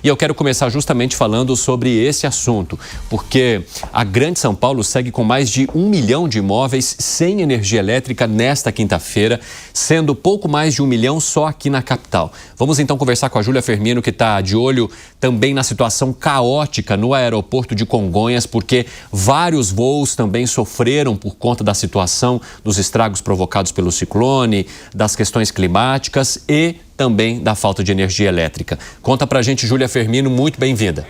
E eu quero começar justamente falando sobre esse assunto, porque a Grande São Paulo segue com mais de 1 milhão de imóveis sem energia elétrica nesta quinta-feira, sendo pouco mais de 1 milhão só aqui na capital. Vamos então conversar com a Júlia Firmino, que está de olho também na situação caótica no aeroporto de Congonhas, porque vários voos também sofreram por conta da situação dos estragos provocados pelo ciclone, das questões climáticas e também da falta de energia elétrica. Conta pra gente, Júlia Firmino, muito bem-vinda.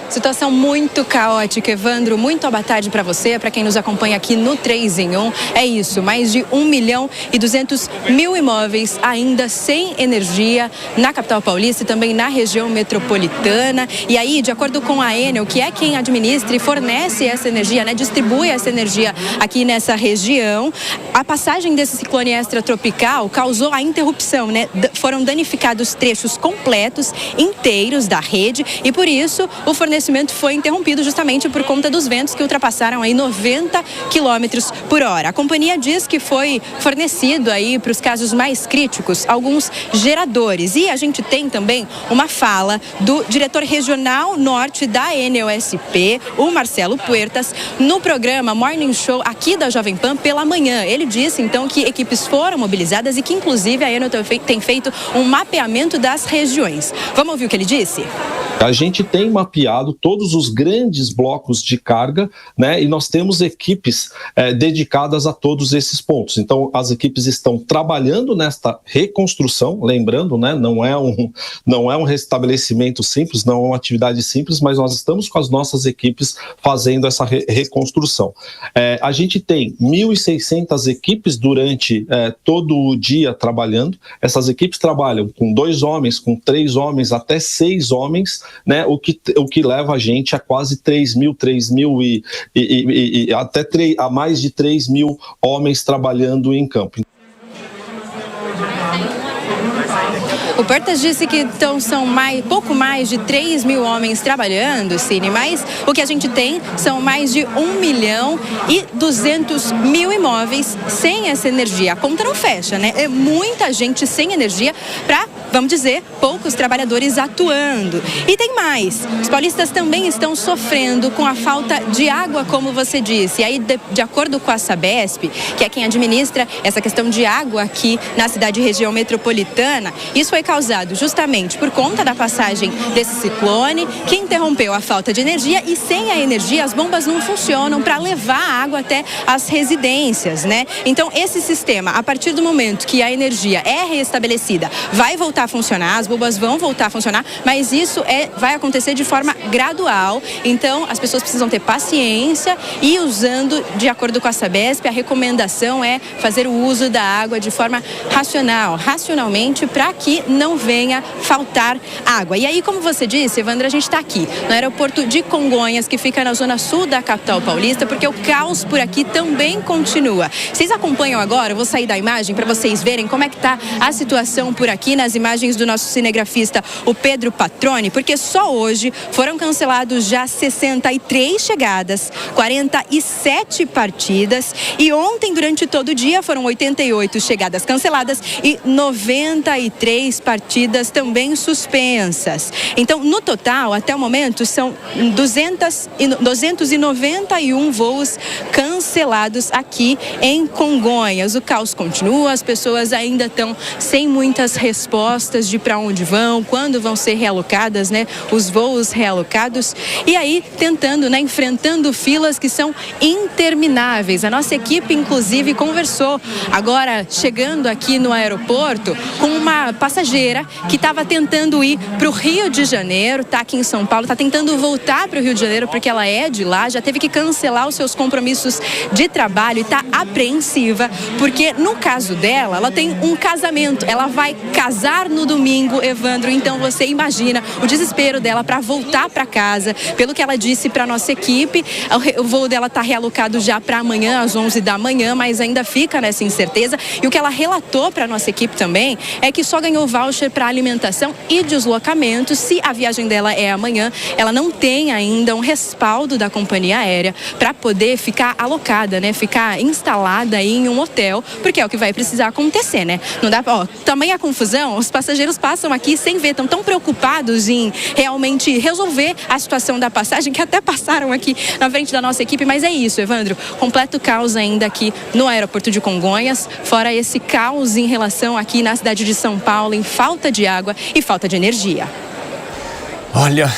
Situação muito caótica, Evandro. Muito boa tarde para você, para quem nos acompanha aqui no 3 em 1. É isso, mais de 1 milhão e 200 mil imóveis ainda sem energia na capital paulista e também na região metropolitana. E aí, de acordo com a Enel, que é quem administra e fornece essa energia, né, distribui essa energia aqui nessa região, a passagem desse ciclone extratropical causou a interrupção, né? Foram danificados trechos completos, inteiros da rede e por isso o fornecimento foi interrompido justamente por conta dos ventos que ultrapassaram aí 90 quilômetros por hora. A companhia diz que foi fornecido aí para os casos mais críticos alguns geradores. E a gente tem também uma fala do diretor regional norte da Enel SP, o Marcelo Puertas, no programa Morning Show aqui da Jovem Pan pela manhã. Ele disse então que equipes foram mobilizadas e que inclusive a Enel tem feito um mapeamento das regiões. Vamos ouvir o que ele disse? A gente tem mapeado todos os grandes blocos de carga, né? E nós temos equipes dedicadas a todos esses pontos. Então, as equipes estão trabalhando nesta reconstrução, lembrando, né? Não é um restabelecimento simples, não é uma atividade simples, mas nós estamos com as nossas equipes fazendo essa reconstrução. A gente tem 1.600 equipes durante todo o dia trabalhando. Essas equipes trabalham com 2 homens, com 3 homens, até 6 homens, né, o que leva a gente a quase 3 mil e até a mais de 3 mil homens trabalhando em campo. O Puertas disse que então são pouco mais de 3 mil homens trabalhando, Cine, mas o que a gente tem são mais de 1 milhão e 200 mil imóveis sem essa energia. A conta não fecha, né? É muita gente sem energia para, vamos dizer, poucos trabalhadores atuando. E tem mais, os paulistas também estão sofrendo com a falta de água, como você disse. E aí, de acordo com a Sabesp, que é quem administra essa questão de água aqui na cidade e região metropolitana, isso foi causado justamente por conta da passagem desse ciclone, que interrompeu a falta de energia, e sem a energia as bombas não funcionam para levar a água até as residências, né? Então esse sistema, a partir do momento que a energia é restabelecida, vai voltar a funcionar, as bombas vão voltar a funcionar, mas isso vai acontecer de forma gradual. Então as pessoas precisam ter paciência e usando, de acordo com a Sabesp, a recomendação é fazer o uso da água de forma racionalmente, para que não venha faltar água. E aí, como você disse, Evandro, a gente está aqui no aeroporto de Congonhas, que fica na zona sul da capital paulista, porque o caos por aqui também continua. Vocês acompanham agora, eu vou sair da imagem para vocês verem como é que está a situação por aqui, nas imagens do nosso cinegrafista, o Pedro Patrone, porque só hoje foram cancelados já 63 chegadas, 47 partidas, e ontem, durante todo o dia, foram 88 chegadas canceladas e 93 partidas também suspensas. Então, no total, até o momento, são 291 voos cancelados aqui em Congonhas. O caos continua, as pessoas ainda estão sem muitas respostas de para onde vão, quando vão ser realocadas, né? Os voos realocados. E aí, tentando, né? Enfrentando filas que são intermináveis. A nossa equipe, inclusive, conversou agora, chegando aqui no aeroporto, com uma passageira que estava tentando ir para o Rio de Janeiro, está aqui em São Paulo, está tentando voltar para o Rio de Janeiro porque ela é de lá, já teve que cancelar os seus compromissos de trabalho e está apreensiva, porque no caso dela, ela tem um casamento, ela vai casar no domingo, Evandro, então você imagina o desespero dela para voltar para casa. Pelo que ela disse para a nossa equipe, o voo dela está realocado já para amanhã, às 11 da manhã, mas ainda fica nessa incerteza. E o que ela relatou para a nossa equipe também é que só ganhou voucher para alimentação e deslocamento. Se a viagem dela é amanhã, ela não tem ainda um respaldo da companhia aérea para poder ficar alocada, né? Ficar instalada aí em um hotel, porque é o que vai precisar acontecer, né? Não dá, tamanha confusão, passageiros passam aqui sem ver, estão tão preocupados em realmente resolver a situação da passagem, que até passaram aqui na frente da nossa equipe. Mas é isso, Evandro, completo caos ainda aqui no aeroporto de Congonhas, fora esse caos em relação aqui na cidade de São Paulo, em falta de água e falta de energia. Olha,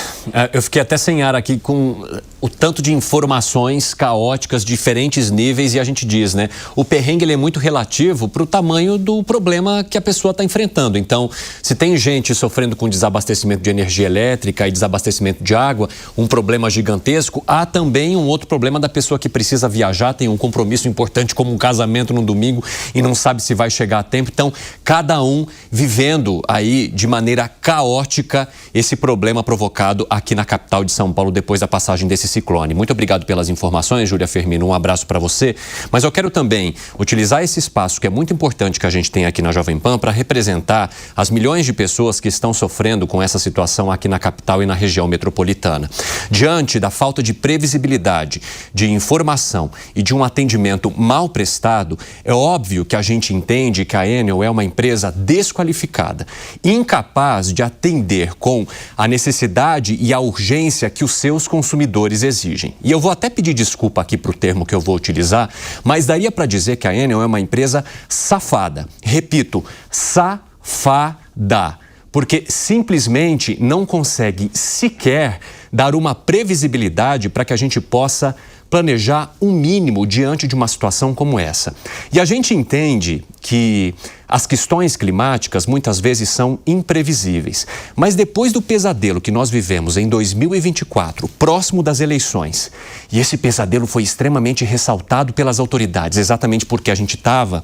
eu fiquei até sem ar aqui com o tanto de informações caóticas, diferentes níveis, e a gente diz, né? O perrengue ele é muito relativo para o tamanho do problema que a pessoa está enfrentando. Então, se tem gente sofrendo com desabastecimento de energia elétrica e desabastecimento de água, um problema gigantesco, há também um outro problema da pessoa que precisa viajar, tem um compromisso importante como um casamento no domingo e não sabe se vai chegar a tempo. Então, cada um vivendo aí de maneira caótica esse problema provocado aqui na capital de São Paulo depois da passagem desse ciclone. Muito obrigado pelas informações, Júlia Firmino, um abraço para você. Mas eu quero também utilizar esse espaço que é muito importante que a gente tem aqui na Jovem Pan para representar as milhões de pessoas que estão sofrendo com essa situação aqui na capital e na região metropolitana. Diante da falta de previsibilidade, de informação e de um atendimento mal prestado, é óbvio que a gente entende que a Enel é uma empresa desqualificada, incapaz de atender com a necessidade e a urgência que os seus consumidores exigem. E eu vou até pedir desculpa aqui para o termo que eu vou utilizar, mas daria para dizer que a Enel é uma empresa safada. Repito, safada. Porque simplesmente não consegue sequer dar uma previsibilidade para que a gente possa planejar um mínimo diante de uma situação como essa. E a gente entende que as questões climáticas muitas vezes são imprevisíveis. Mas depois do pesadelo que nós vivemos em 2024, próximo das eleições, e esse pesadelo foi extremamente ressaltado pelas autoridades, exatamente porque a gente estava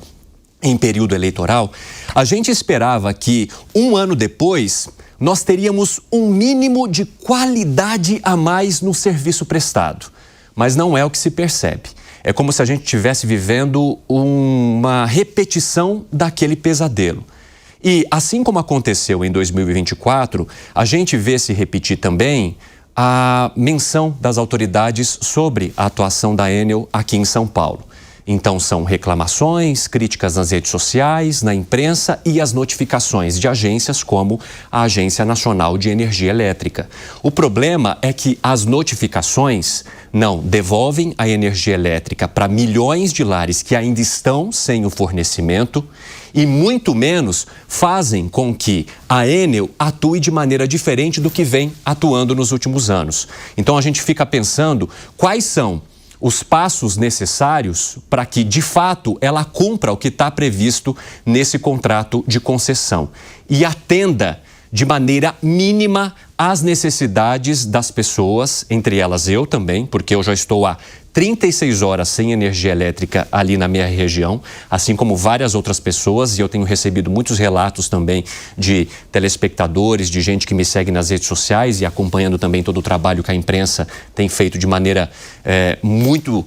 em período eleitoral, a gente esperava que um ano depois nós teríamos um mínimo de qualidade a mais no serviço prestado. Mas não é o que se percebe. É como se a gente estivesse vivendo uma repetição daquele pesadelo. E assim como aconteceu em 2024, a gente vê se repetir também a menção das autoridades sobre a atuação da Enel aqui em São Paulo. Então, são reclamações, críticas nas redes sociais, na imprensa e as notificações de agências como a Agência Nacional de Energia Elétrica. O problema é que as notificações não devolvem a energia elétrica para milhões de lares que ainda estão sem o fornecimento e muito menos fazem com que a Enel atue de maneira diferente do que vem atuando nos últimos anos. Então, a gente fica pensando quais são os passos necessários para que, de fato, ela cumpra o que está previsto nesse contrato de concessão e atenda de maneira mínima às necessidades das pessoas, entre elas eu também, porque eu já estou há 36 horas sem energia elétrica ali na minha região, assim como várias outras pessoas, e eu tenho recebido muitos relatos também de telespectadores, de gente que me segue nas redes sociais e acompanhando também todo o trabalho que a imprensa tem feito de maneira muito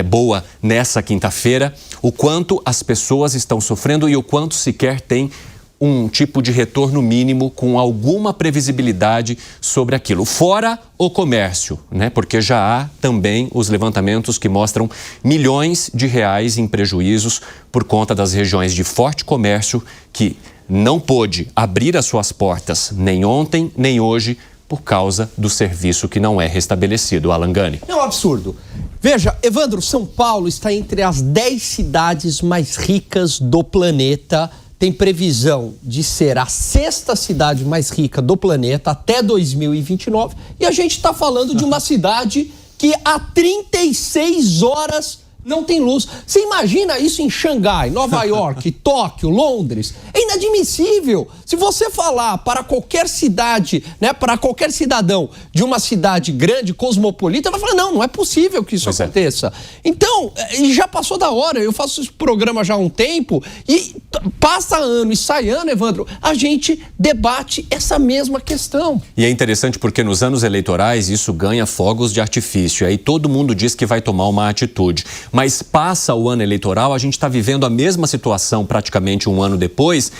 boa nessa quinta-feira, o quanto as pessoas estão sofrendo e o quanto sequer tem um tipo de retorno mínimo com alguma previsibilidade sobre aquilo. Fora o comércio, né? Porque já há também os levantamentos que mostram milhões de reais em prejuízos por conta das regiões de forte comércio que não pôde abrir as suas portas nem ontem, nem hoje, por causa do serviço que não é restabelecido. Alan Gani. É um absurdo. Veja, Evandro, São Paulo está entre as 10 cidades mais ricas do planeta. Tem previsão de ser a 6ª cidade mais rica do planeta até 2029. E a gente está falando de uma cidade que há 36 horas não tem luz. Você imagina isso em Xangai, Nova York, Tóquio, Londres? É inadmissível. Se você falar para qualquer cidade, né, para qualquer cidadão de uma cidade grande, cosmopolita, vai falar, não é possível que isso aconteça. Então, já passou da hora. Eu faço esse programa já há um tempo e passa ano e sai ano, Evandro, a gente debate essa mesma questão. E é interessante porque nos anos eleitorais isso ganha fogos de artifício. Aí todo mundo diz que vai tomar uma atitude. Mas passa o ano eleitoral, a gente está vivendo a mesma situação praticamente um ano depois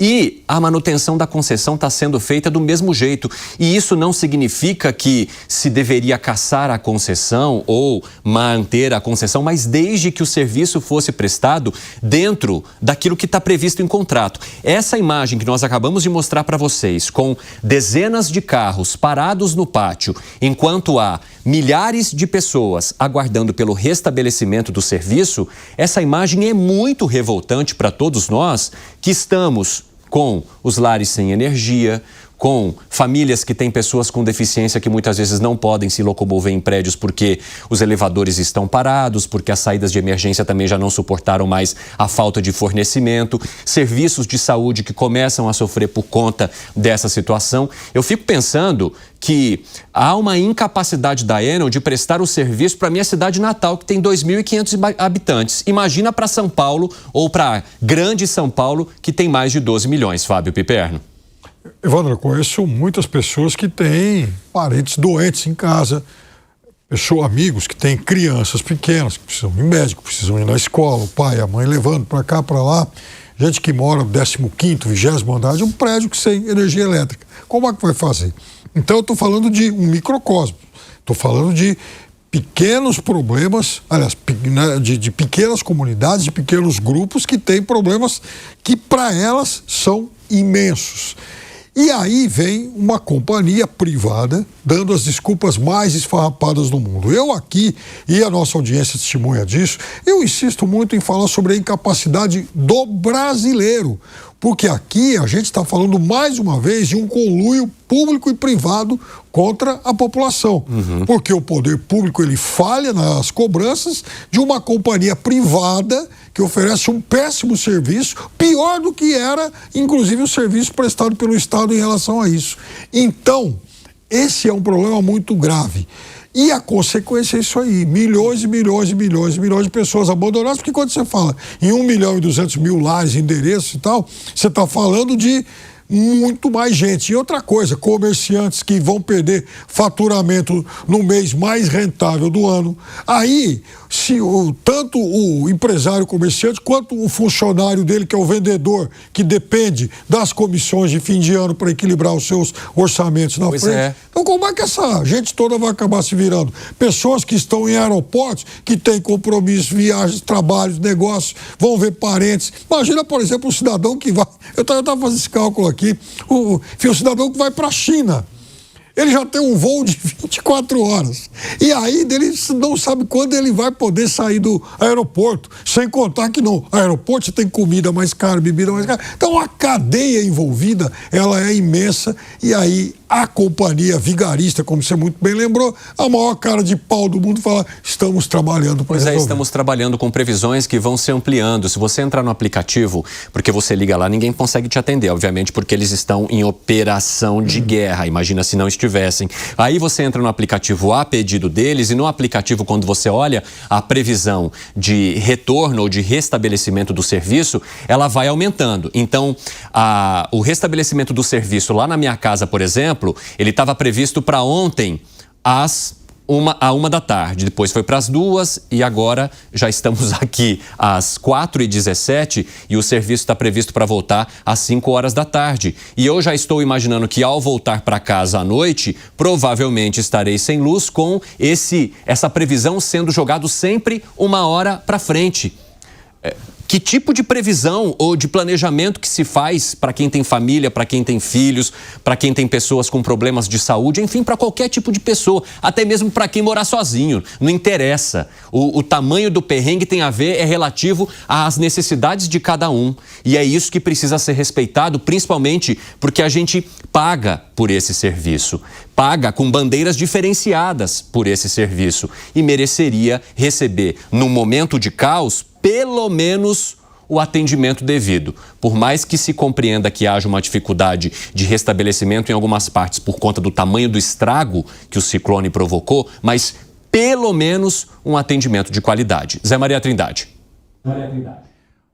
E a manutenção da concessão está sendo feita do mesmo jeito. E isso não significa que se deveria cassar a concessão ou manter a concessão, mas desde que o serviço fosse prestado dentro daquilo que está previsto em contrato. Essa imagem que nós acabamos de mostrar para vocês, com dezenas de carros parados no pátio, enquanto há milhares de pessoas aguardando pelo restabelecimento do serviço, essa imagem é muito revoltante para todos nós que estamos com os lares sem energia, com famílias que têm pessoas com deficiência que muitas vezes não podem se locomover em prédios porque os elevadores estão parados, porque as saídas de emergência também já não suportaram mais a falta de fornecimento, serviços de saúde que começam a sofrer por conta dessa situação. Eu fico pensando que há uma incapacidade da Enel de prestar o serviço para a minha cidade natal, que tem 2.500 habitantes. Imagina para São Paulo ou para Grande São Paulo, que tem mais de 12 milhões, Fábio Piperno. Evandro, eu conheço muitas pessoas que têm parentes doentes em casa, amigos que têm crianças pequenas, que precisam de médico, precisam ir na escola, o pai, a mãe levando para cá, para lá. Gente que mora no 15º, 20º andar de um prédio que sem energia elétrica. Como é que vai fazer? Então eu estou falando de um microcosmo, estou falando de pequenos problemas, aliás, de pequenas comunidades, de pequenos grupos que têm problemas que para elas são imensos. E aí vem uma companhia privada dando as desculpas mais esfarrapadas do mundo. Eu aqui, e a nossa audiência testemunha disso, eu insisto muito em falar sobre a incapacidade do brasileiro. Porque aqui a gente está falando mais uma vez de um conluio público e privado contra a população. Porque o poder público ele falha nas cobranças de uma companhia privada que oferece um péssimo serviço, pior do que era, inclusive, o serviço prestado pelo Estado em relação a isso. Então, esse é um problema muito grave. E a consequência é isso aí, milhões e milhões e milhões e milhões de pessoas abandonadas, porque quando você fala em 1.200.000 lares, endereços e tal, você está falando de muito mais gente. E outra coisa, comerciantes que vão perder faturamento no mês mais rentável do ano. Aí, tanto o empresário comerciante quanto o funcionário dele, que é o vendedor, que depende das comissões de fim de ano para equilibrar os seus orçamentos na frente. Então, como é que essa gente toda vai acabar se virando? Pessoas que estão em aeroportos, que têm compromissos, viagens, trabalhos, negócios, vão ver parentes. Imagina, por exemplo, um cidadão que vai... Eu estava fazendo esse cálculo aqui. O cidadão que vai para a China. Ele já tem um voo de 24 horas. E aí ele não sabe quando ele vai poder sair do aeroporto. Sem contar que no aeroporto você tem comida mais cara, bebida mais cara. Então a cadeia envolvida, ela é imensa. E aí a companhia vigarista, como você muito bem lembrou, a maior cara de pau do mundo fala, estamos trabalhando para resolver. Estamos trabalhando com previsões que vão se ampliando. Se você entrar no aplicativo, porque você liga lá, ninguém consegue te atender, obviamente, porque eles estão em operação de guerra. Imagina se não estivessem. Aí você entra no aplicativo a pedido deles e no aplicativo, quando você olha a previsão de retorno ou de restabelecimento do serviço, ela vai aumentando. Então, o restabelecimento do serviço lá na minha casa, por exemplo, ele estava previsto para ontem às 1 da tarde, depois foi para as 2 e agora já estamos aqui às 4h17 e o serviço está previsto para voltar às 5 horas da tarde. E eu já estou imaginando que ao voltar para casa à noite, provavelmente estarei sem luz com essa previsão sendo jogado sempre 1 hora para frente. Que tipo de previsão ou de planejamento que se faz para quem tem família, para quem tem filhos, para quem tem pessoas com problemas de saúde, enfim, para qualquer tipo de pessoa, até mesmo para quem morar sozinho, não interessa. O tamanho do perrengue tem a ver, é relativo às necessidades de cada um. E é isso que precisa ser respeitado, principalmente porque a gente paga por esse serviço, paga com bandeiras diferenciadas por esse serviço e mereceria receber, num momento de caos, pelo menos o atendimento devido. Por mais que se compreenda que haja uma dificuldade de restabelecimento em algumas partes por conta do tamanho do estrago que o ciclone provocou, mas pelo menos um atendimento de qualidade. Zé Maria Trindade.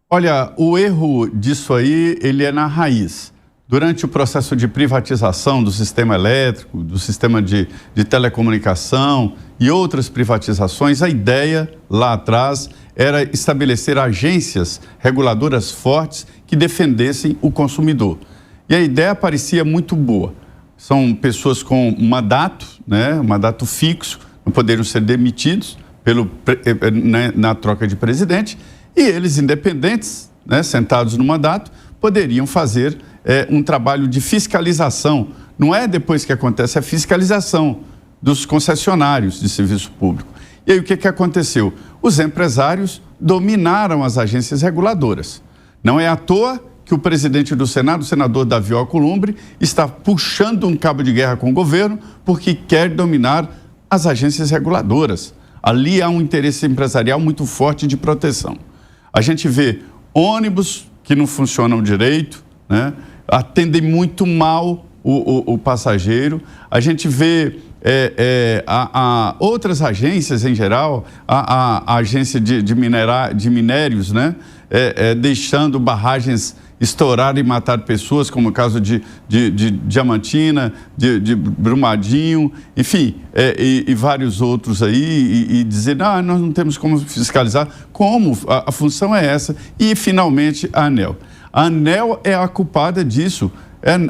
Olha, o erro disso aí, ele é na raiz. Durante o processo de privatização do sistema elétrico, do sistema de telecomunicação e outras privatizações, a ideia lá atrás era estabelecer agências reguladoras fortes que defendessem o consumidor. E a ideia parecia muito boa. São pessoas com mandato, né, mandato fixo, não poderiam ser demitidos na troca de presidente, e eles, independentes, né, sentados no mandato, poderiam fazer um trabalho de fiscalização. Não é depois que acontece, é fiscalização dos concessionários de serviço público. E aí o que aconteceu? Os empresários dominaram as agências reguladoras. Não é à toa que o presidente do Senado, o senador Davi Alcolumbre, está puxando um cabo de guerra com o governo porque quer dominar as agências reguladoras. Ali há um interesse empresarial muito forte de proteção. A gente vê ônibus que não funcionam direito, né? Atendem muito mal o passageiro. A gente vê outras agências em geral, a agência de minérios, né? Deixando barragens estourar e matar pessoas, como o caso de Diamantina, de Brumadinho, enfim, e vários outros aí, e dizer, nós não temos como fiscalizar. Como? A função é essa. E, finalmente, a ANEEL. A ANEEL é a culpada disso.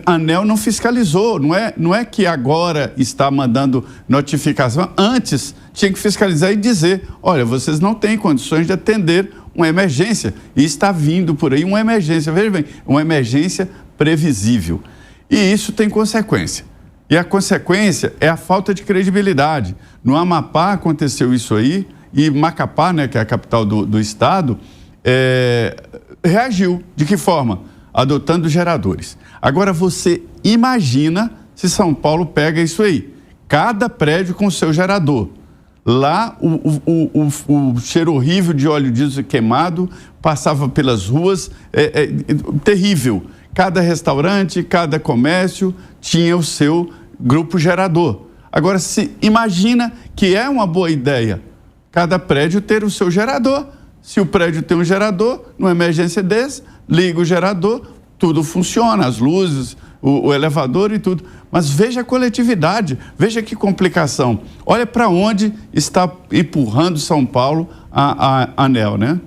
A ANEEL não fiscalizou, não é que agora está mandando notificação. Antes, tinha que fiscalizar e dizer, olha, vocês não têm condições de atender uma emergência. E está vindo por aí uma emergência, veja bem, uma emergência previsível. E isso tem consequência. E a consequência é a falta de credibilidade. No Amapá aconteceu isso aí, e Macapá, né, que é a capital do estado, reagiu. De que forma? Adotando geradores. Agora você imagina se São Paulo pega isso aí. Cada prédio com seu gerador. Lá o cheiro horrível de óleo diesel queimado passava pelas ruas, terrível. Cada restaurante, cada comércio tinha o seu grupo gerador. Agora se imagina que é uma boa ideia cada prédio ter o seu gerador. Se o prédio tem um gerador, numa emergência desse, liga o gerador, tudo funciona, as luzes, o elevador e tudo. Mas veja a coletividade, veja que complicação. Olha para onde está empurrando São Paulo a ANEEL, né?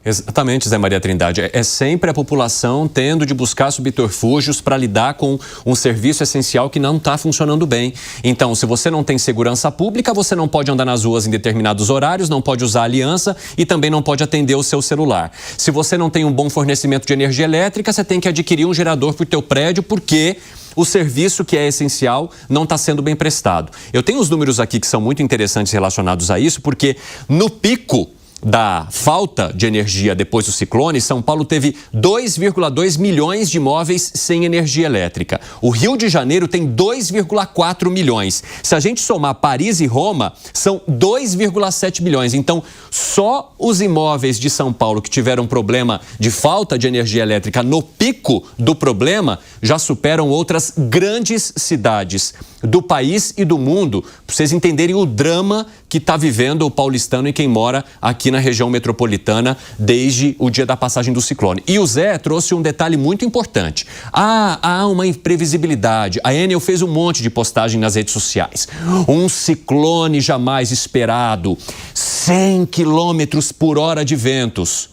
Exatamente, Zé Maria Trindade. É sempre a população tendo de buscar subterfúgios para lidar com um serviço essencial que não está funcionando bem. Então, se você não tem segurança pública, você não pode andar nas ruas em determinados horários, não pode usar aliança e também não pode atender o seu celular. Se você não tem um bom fornecimento de energia elétrica, você tem que adquirir um gerador para o teu prédio, porque o serviço que é essencial não está sendo bem prestado. Eu tenho os números aqui que são muito interessantes relacionados a isso, porque no pico da falta de energia depois do ciclone, São Paulo teve 2,2 milhões de imóveis sem energia elétrica. O Rio de Janeiro tem 2,4 milhões. Se a gente somar Paris e Roma, são 2,7 milhões. Então, só os imóveis de São Paulo que tiveram problema de falta de energia elétrica no pico do problema já superam outras grandes cidades do país e do mundo, para vocês entenderem o drama que está vivendo o paulistano e quem mora aqui na região metropolitana desde o dia da passagem do ciclone. E o Zé trouxe um detalhe muito importante. Há uma imprevisibilidade. A Enel fez um monte de postagem nas redes sociais. Um ciclone jamais esperado. 100 quilômetros por hora de ventos.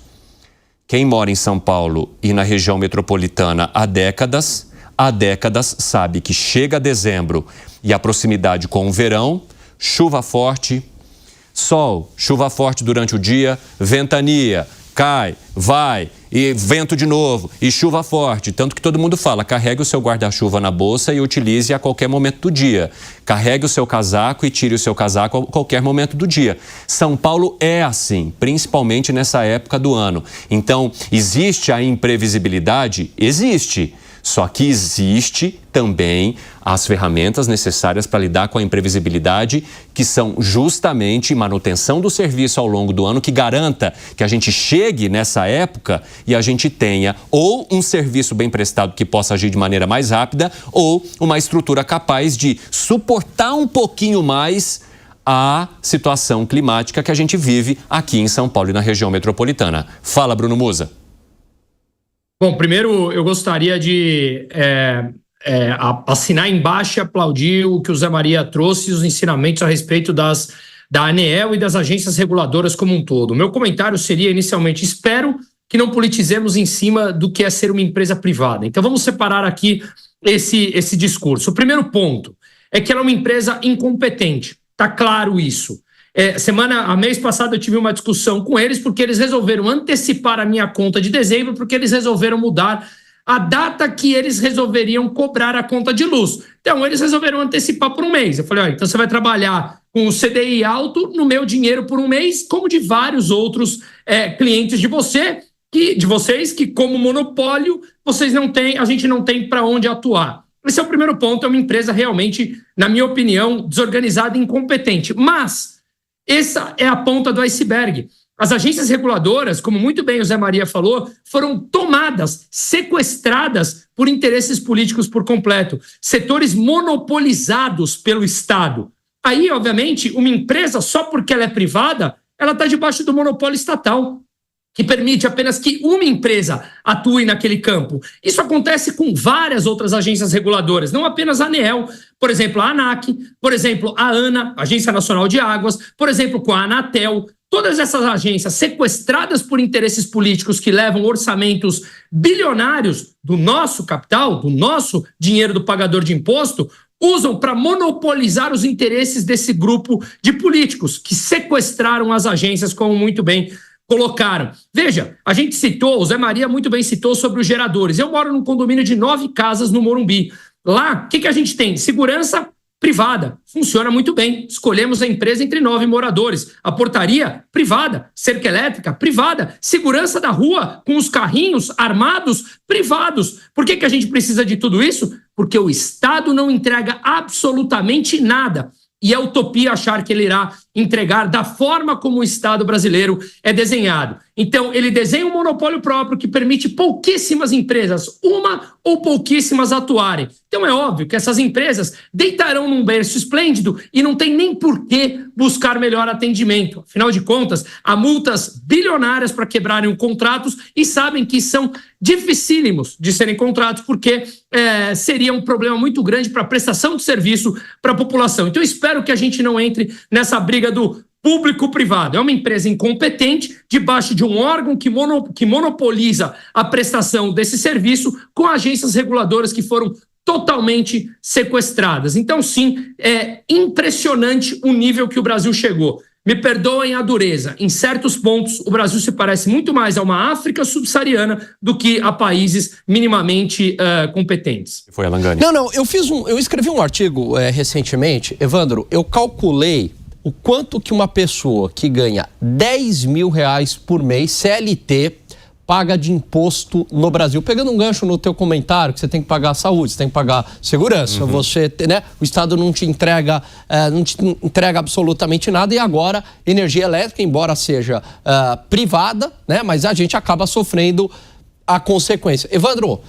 Quem mora em São Paulo e na região metropolitana há décadas sabe que chega dezembro e a proximidade com o verão, chuva forte, sol, chuva forte durante o dia, ventania, cai, vai e vento de novo e chuva forte. Tanto que todo mundo fala, carregue o seu guarda-chuva na bolsa e utilize a qualquer momento do dia. Carregue o seu casaco e tire o seu casaco a qualquer momento do dia. São Paulo é assim, principalmente nessa época do ano. Então, existe a imprevisibilidade? Existe. Só que existe também as ferramentas necessárias para lidar com a imprevisibilidade, que são justamente manutenção do serviço ao longo do ano, que garanta que a gente chegue nessa época e a gente tenha ou um serviço bem prestado que possa agir de maneira mais rápida ou uma estrutura capaz de suportar um pouquinho mais a situação climática que a gente vive aqui em São Paulo e na região metropolitana. Fala, Bruno Musa. Bom, primeiro eu gostaria de assinar embaixo e aplaudir o que o Zé Maria trouxe, os ensinamentos a respeito das da ANEEL e das agências reguladoras como um todo. O meu comentário seria, inicialmente, espero que não politizemos em cima do que é ser uma empresa privada. Então, vamos separar aqui esse discurso. O primeiro ponto é que ela é uma empresa incompetente. Está claro isso. Mês passado eu tive uma discussão com eles porque eles resolveram antecipar a minha conta de dezembro porque eles resolveram mudar a data que eles resolveriam cobrar a conta de luz. Então, eles resolveram antecipar por um mês. Eu falei, então você vai trabalhar com o CDI alto no meu dinheiro por um mês, como de vários outros clientes de vocês, que como monopólio, vocês não têm, a gente não tem para onde atuar. Esse é o primeiro ponto, é uma empresa realmente, na minha opinião, desorganizada e incompetente. Mas essa é a ponta do iceberg. As agências reguladoras, como muito bem o Zé Maria falou, foram tomadas, sequestradas por interesses políticos por completo, setores monopolizados pelo Estado. Aí, obviamente, uma empresa, só porque ela é privada, ela está debaixo do monopólio estatal, que permite apenas que uma empresa atue naquele campo. Isso acontece com várias outras agências reguladoras, não apenas a ANEEL, por exemplo, a ANAC, por exemplo, a ANA, Agência Nacional de Águas, por exemplo, com a Anatel. Todas essas agências sequestradas por interesses políticos que levam orçamentos bilionários do nosso capital, do nosso dinheiro do pagador de imposto, usam para monopolizar os interesses desse grupo de políticos que sequestraram as agências, como muito bem colocaram. Veja, a gente citou, o Zé Maria muito bem citou sobre os geradores. Eu moro num condomínio de 9 casas no Morumbi. Lá, o que a gente tem? Segurança privada. Funciona muito bem. Escolhemos a empresa entre 9 moradores. A portaria, privada. Cerca elétrica, privada. Segurança da rua, com os carrinhos armados, privados. Por que a gente precisa de tudo isso? Porque o Estado não entrega absolutamente nada. E é utopia achar que ele irá entregar da forma como o Estado brasileiro é desenhado. Então, ele desenha um monopólio próprio que permite pouquíssimas empresas, uma ou pouquíssimas, atuarem. Então, é óbvio que essas empresas deitarão num berço esplêndido e não tem nem por que buscar melhor atendimento. Afinal de contas, há multas bilionárias para quebrarem contratos e sabem que são dificílimos de serem contratos porque seria um problema muito grande para a prestação de serviço para a população. Então, espero que a gente não entre nessa briga do público-privado. É uma empresa incompetente, debaixo de um órgão que monopoliza a prestação desse serviço com agências reguladoras que foram totalmente sequestradas. Então, sim, é impressionante o nível que o Brasil chegou. Me perdoem a dureza. Em certos pontos, o Brasil se parece muito mais a uma África subsaariana do que a países minimamente competentes. Foi a Langani. Não, eu escrevi um artigo recentemente, Evandro, eu calculei o quanto que uma pessoa que ganha R$10 mil por mês, CLT, paga de imposto no Brasil. Pegando um gancho no teu comentário, que você tem que pagar a saúde, você tem que pagar segurança, o Estado não te entrega absolutamente nada, e agora energia elétrica, embora seja privada, né, mas a gente acaba sofrendo a consequência. Evandro,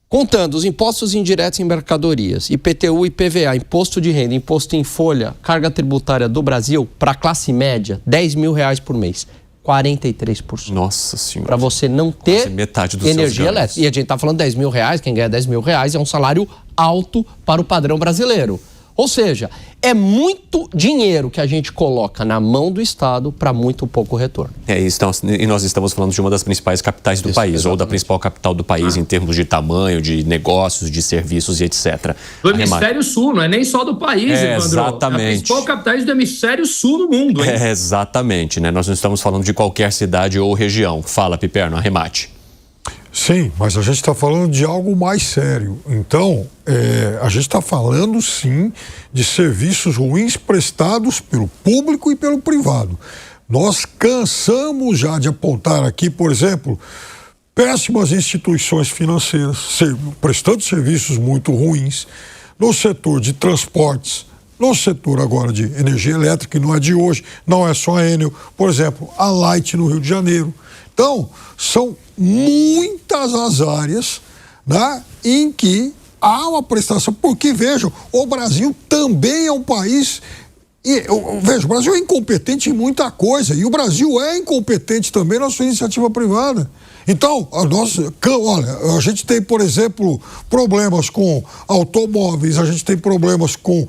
contando os impostos indiretos em mercadorias, IPTU e IPVA, imposto de renda, imposto em folha, carga tributária do Brasil, para a classe média, R$10 mil por mês. 43%. Nossa Senhora. Para você não ter metade dos energia elétrica. E a gente está falando R$10 mil, quem ganha R$10 mil é um salário alto para o padrão brasileiro. Ou seja, é muito dinheiro que a gente coloca na mão do Estado para muito pouco retorno. E nós estamos falando de uma das principais capitais do país, exatamente, ou da principal capital do país em termos de tamanho, de negócios, de serviços e etc. Do hemisfério sul, não é nem só do país, Evandro. Exatamente. A principal capitais do hemisfério sul do mundo. Hein? Exatamente, né? Nós não estamos falando de qualquer cidade ou região. Fala, Piperno, arremate. Sim, mas a gente está falando de algo mais sério. Então, a gente está falando, sim, de serviços ruins prestados pelo público e pelo privado. Nós cansamos já de apontar aqui, por exemplo, péssimas instituições financeiras prestando serviços muito ruins no setor de transportes, no setor agora de energia elétrica, que não é de hoje, não é só a Enel, por exemplo, a Light no Rio de Janeiro. Então, são muitas as áreas, né, em que há uma prestação, porque, vejam, o Brasil também é um país, veja, o Brasil é incompetente em muita coisa, e o Brasil é incompetente também na sua iniciativa privada. Então, olha, a gente tem, por exemplo, problemas com automóveis, a gente tem problemas com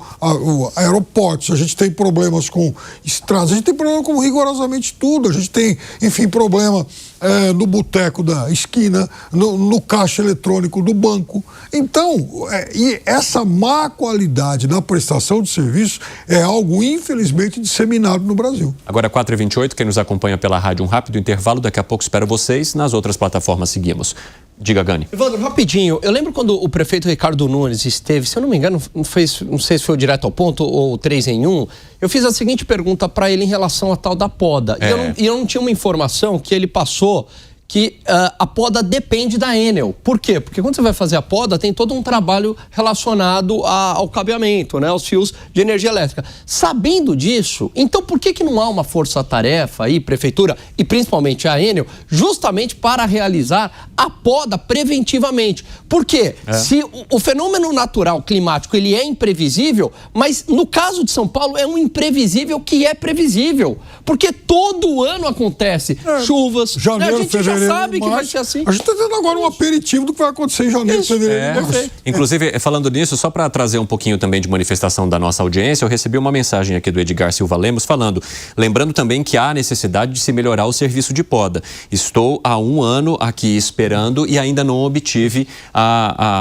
aeroportos, a gente tem problemas com estradas, a gente tem problema com rigorosamente tudo, a gente tem, enfim, problema no boteco da esquina, no caixa eletrônico do banco. Então, e essa má qualidade da prestação de serviço é algo, infelizmente, disseminado no Brasil. Agora, 4h28, quem nos acompanha pela rádio, um rápido intervalo, daqui a pouco espero vocês, nas outras plataformas seguimos. Diga, Gani. Evandro, rapidinho, eu lembro quando o prefeito Ricardo Nunes esteve, se eu não me engano, não sei se foi direto ao ponto ou 3 em 1, eu fiz a seguinte pergunta para ele em relação à tal da poda. E eu não tinha uma informação que ele passou que a poda depende da Enel. Por quê? Porque quando você vai fazer a poda, tem todo um trabalho relacionado ao cabeamento, né, aos fios de energia elétrica. Sabendo disso, então por que não há uma força-tarefa aí, prefeitura, e principalmente a Enel, justamente para realizar a poda preventivamente? Por quê? Se o fenômeno natural climático, ele é imprevisível, mas no caso de São Paulo é um imprevisível que é previsível. Porque todo ano acontece chuvas, janeiro, a gente fevereiro, já sabe que vai ser assim. A gente está vendo agora um aperitivo do que vai acontecer em janeiro, fevereiro. Inclusive, falando nisso, só para trazer um pouquinho também de manifestação da nossa audiência, eu recebi uma mensagem aqui do Edgar Silva Lemos lembrando também que há necessidade de se melhorar o serviço de poda. Estou há 1 ano aqui esperando e ainda não obtive,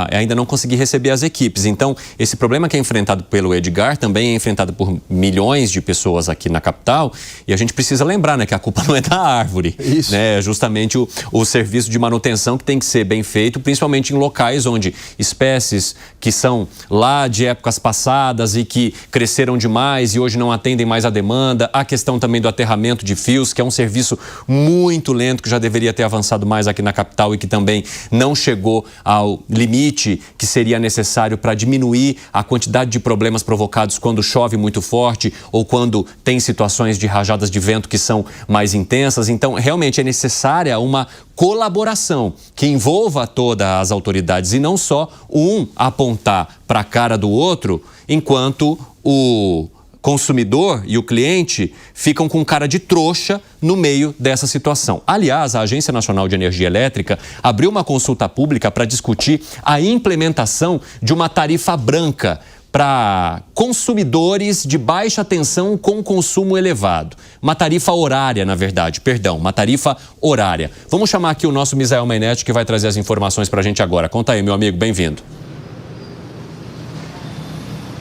ainda não consegui receber as equipes. Então, esse problema que é enfrentado pelo Edgar também é enfrentado por milhões de pessoas aqui na capital, e a gente precisa lembrar, né, que a culpa não é da árvore. Isso. Né, justamente o serviço de manutenção que tem que ser bem feito, principalmente em locais onde espécies que são lá de épocas passadas e que cresceram demais e hoje não atendem mais a demanda. A questão também do aterramento de fios, que é um serviço muito lento, que já deveria ter avançado mais aqui na capital e que também não chegou ao limite que seria necessário para diminuir a quantidade de problemas provocados quando chove muito forte ou quando tem situações de rajadas de vento que são mais intensas. Então, realmente é necessária uma colaboração que envolva todas as autoridades e não só um apontar para a cara do outro, enquanto o consumidor e o cliente ficam com cara de trouxa no meio dessa situação. Aliás, a Agência Nacional de Energia Elétrica abriu uma consulta pública para discutir a implementação de uma tarifa branca para consumidores de baixa tensão com consumo elevado. Uma tarifa horária, na verdade, uma tarifa horária. Vamos chamar aqui o nosso Misael Mainetti, que vai trazer as informações para a gente agora. Conta aí, meu amigo, bem-vindo.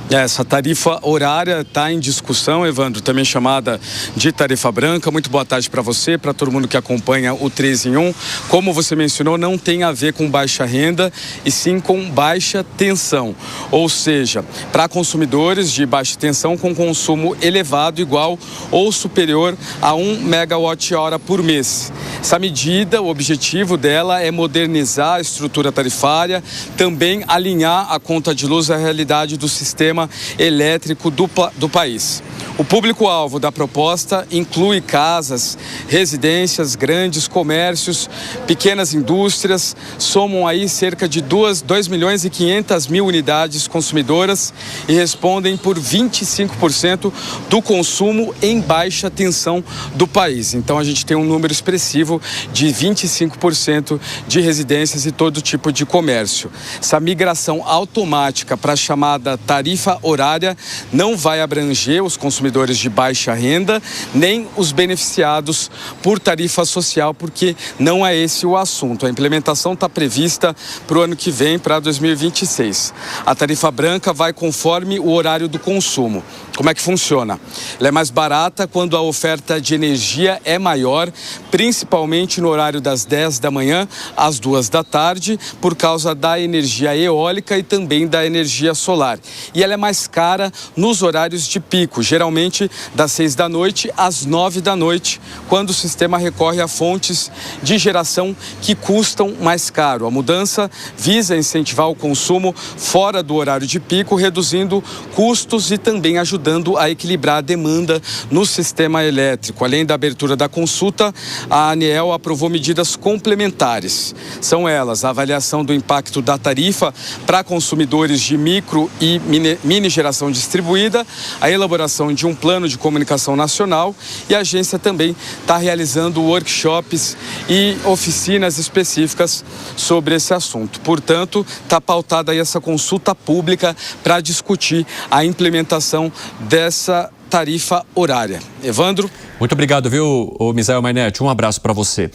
Essa tarifa horária está em discussão, Evandro, também chamada de tarifa branca. Muito boa tarde para você, para todo mundo que acompanha o 3 em 1. Como você mencionou, não tem a ver com baixa renda e sim com baixa tensão. Ou seja, para consumidores de baixa tensão com consumo elevado igual ou superior a 1 megawatt-hora por mês. Essa medida, o objetivo dela é modernizar a estrutura tarifária, também alinhar a conta de luz à realidade do sistema elétrico do país. O público-alvo da proposta inclui casas, residências, grandes comércios, pequenas indústrias, somam aí cerca de 2.500.000 unidades consumidoras e respondem por 25% do consumo em baixa tensão do país. Então a gente tem um número expressivo de 25% de residências e todo tipo de comércio. Essa migração automática para a chamada tarifa horária não vai abranger os consumidores de baixa renda, nem os beneficiados por tarifa social, porque não é esse o assunto. A implementação está prevista para o ano que vem, para 2026. A tarifa branca vai conforme o horário do consumo. Como é que funciona? Ela é mais barata quando a oferta de energia é maior, principalmente no horário das 10 da manhã às 2 da tarde, por causa da energia eólica e também da energia solar. E ela é mais cara nos horários de pico, geralmente das 6 da noite às 9 da noite, quando o sistema recorre a fontes de geração que custam mais caro. A mudança visa incentivar o consumo fora do horário de pico, reduzindo custos e também ajudando a equilibrar a demanda no sistema elétrico. Além da abertura da consulta, a ANEEL aprovou medidas complementares. São elas a avaliação do impacto da tarifa para consumidores de micro e mini geração distribuída, a elaboração de um plano de comunicação nacional, e a agência também está realizando workshops e oficinas específicas sobre esse assunto. Portanto, está pautada aí essa consulta pública para discutir a implementação dessa tarifa horária. Evandro? Muito obrigado, viu, Misael Mainetti? Um abraço para você.